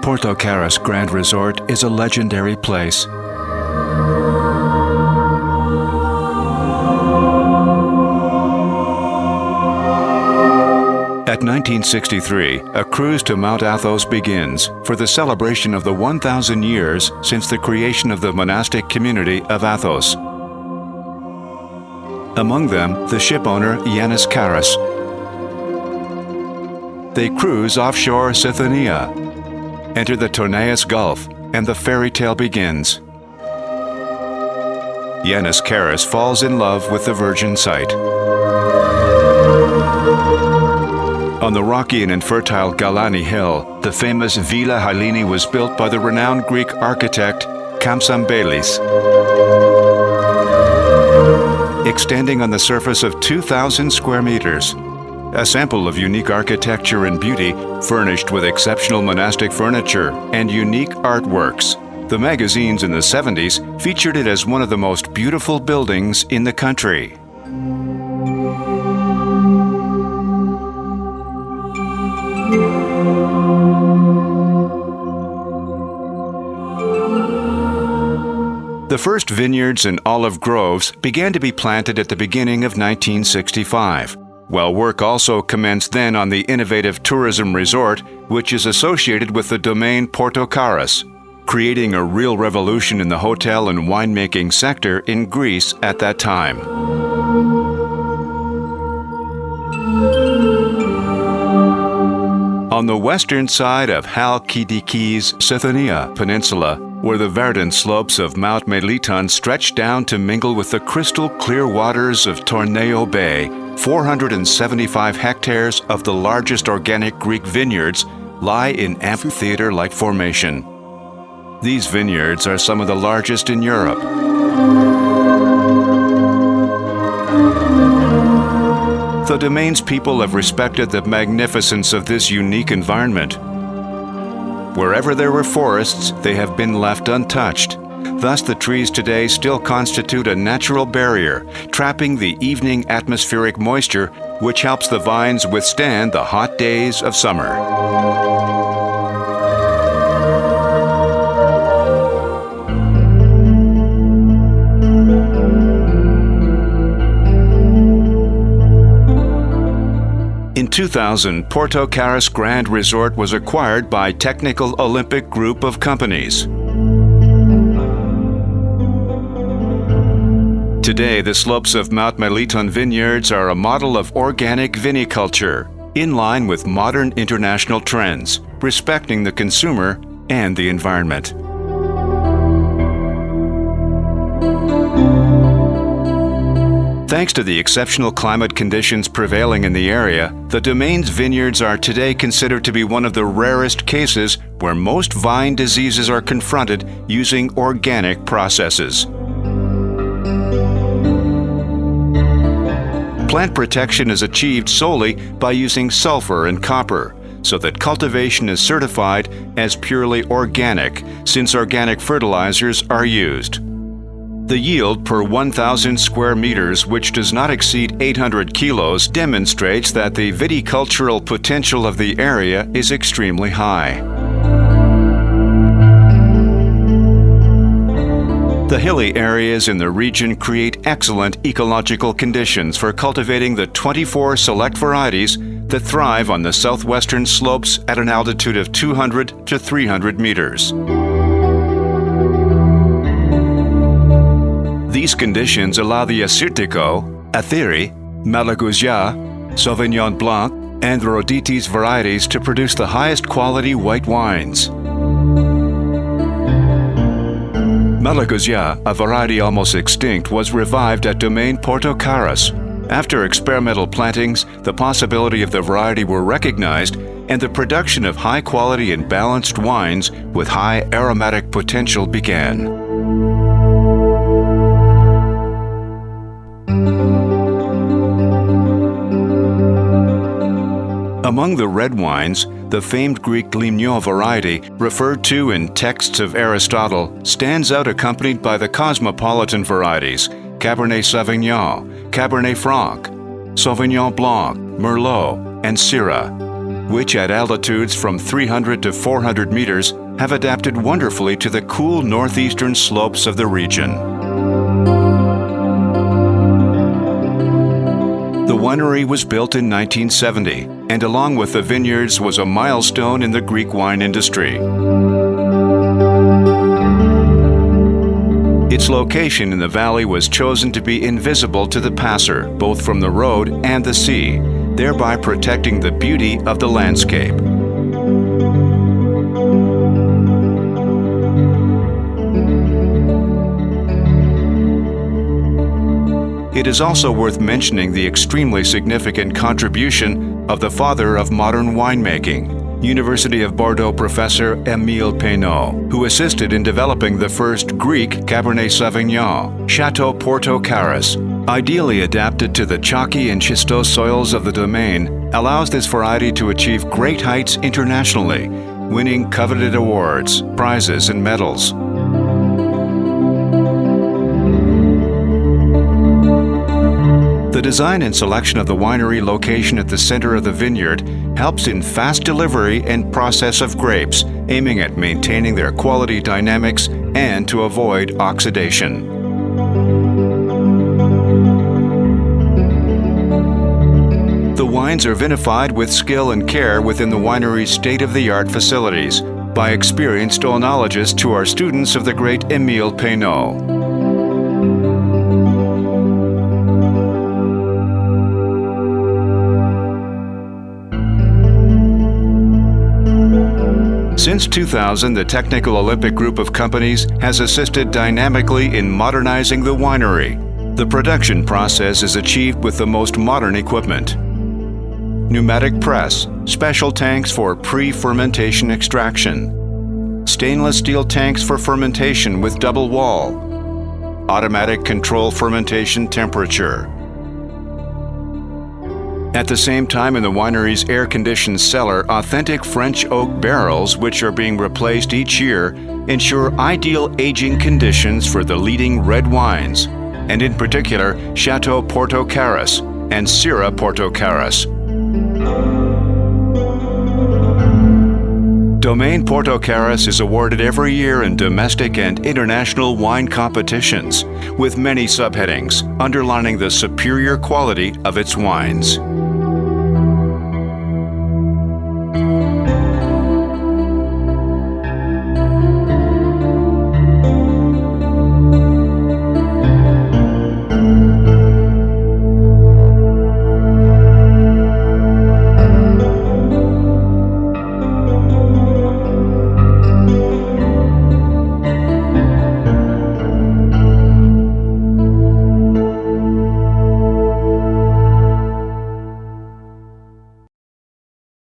Porto Carras Grand Resort is a legendary place. At 1963, a cruise to Mount Athos begins for the celebration of the 1,000 years since the creation of the monastic community of Athos. Among them, the shipowner Domaine Carras. They cruise offshore Sithonia, enter the Torneos Gulf, and the fairy tale begins. Domaine Carras falls in love with the virgin site. On the rocky and infertile Galani Hill, the famous Villa Halini was built by the renowned Greek architect Kamsambelis. Extending on the surface of 2,000 square meters. A sample of unique architecture and beauty, furnished with exceptional monastic furniture and unique artworks. The magazines in the 70s featured it as one of the most beautiful buildings in the country. The first vineyards and olive groves began to be planted at the beginning of 1965, while work also commenced then on the innovative tourism resort, which is associated with the Domaine Porto Carras, creating a real revolution in the hotel and winemaking sector in Greece at that time. On the western side of Halkidiki's Sithonia Peninsula, where the verdant slopes of Mount Meliton stretch down to mingle with the crystal clear waters of Torneo Bay, 475 hectares of the largest organic Greek vineyards lie in amphitheater-like formation. These vineyards are some of the largest in Europe. The Domaine's people have respected the magnificence of this unique environment. Wherever there were forests, they have been left untouched. Thus, the trees today still constitute a natural barrier, trapping the evening atmospheric moisture, which helps the vines withstand the hot days of summer. In 2000, Porto Carras Grand Resort was acquired by Technical Olympic Group of companies. Today, the slopes of Mount Meliton vineyards are a model of organic viniculture, in line with modern international trends, respecting the consumer and the environment. Thanks to the exceptional climate conditions prevailing in the area, the Domaine's vineyards are today considered to be one of the rarest cases where most vine diseases are confronted using organic processes. Plant protection is achieved solely by using sulfur and copper, so that cultivation is certified as purely organic, since organic fertilizers are used. The yield per 1,000 square meters, which does not exceed 800 kilos, demonstrates that the viticultural potential of the area is extremely high. The hilly areas in the region create excellent ecological conditions for cultivating the 24 select varieties that thrive on the southwestern slopes at an altitude of 200 to 300 meters. These conditions allow the Assyrtiko, Athiri, Malagousia, Sauvignon Blanc, and Roditis varieties to produce the highest quality white wines. Malagousia, a variety almost extinct, was revived at Domaine Porto Carras. After experimental plantings, the possibility of the variety were recognized, and the production of high quality and balanced wines with high aromatic potential began. Among the red wines, the famed Greek Limno variety, referred to in texts of Aristotle, stands out accompanied by the cosmopolitan varieties Cabernet Sauvignon, Cabernet Franc, Sauvignon Blanc, Merlot, and Syrah. which at altitudes from 300 to 400 meters have adapted wonderfully to the cool northeastern slopes of the region. The winery was built in 1970, and along with the vineyards was a milestone in the Greek wine industry. Its location in the valley was chosen to be invisible to the passer, both from the road and the sea, thereby protecting the beauty of the landscape. It is also worth mentioning the extremely significant contribution of the father of modern winemaking, University of Bordeaux professor Émile Peynaud, who assisted in developing the first Greek Cabernet Sauvignon, Chateau Porto Carras. Ideally adapted to the chalky and schistose soils of the domain, allows this variety to achieve great heights internationally, winning coveted awards, prizes, and medals. The design and selection of the winery location at the center of the vineyard helps in fast delivery and process of grapes, aiming at maintaining their quality dynamics and to avoid oxidation. The wines are vinified with skill and care within the winery's state-of-the-art facilities by experienced oenologists who are students of the great Émile Peynaud. Since 2000, the Technical Olympic Group of companies has assisted dynamically in modernizing the winery. The production process is achieved with the most modern equipment. Pneumatic press, special tanks for pre-fermentation extraction, stainless steel tanks for fermentation with double wall, automatic control fermentation temperature. At the same time, in the winery's air-conditioned cellar, authentic French oak barrels, which are being replaced each year, ensure ideal aging conditions for the leading red wines, and in particular, Chateau Porto Carras and Syrah Porto Carras. Domaine Porto Carras is awarded every year in domestic and international wine competitions, with many subheadings underlining the superior quality of its wines.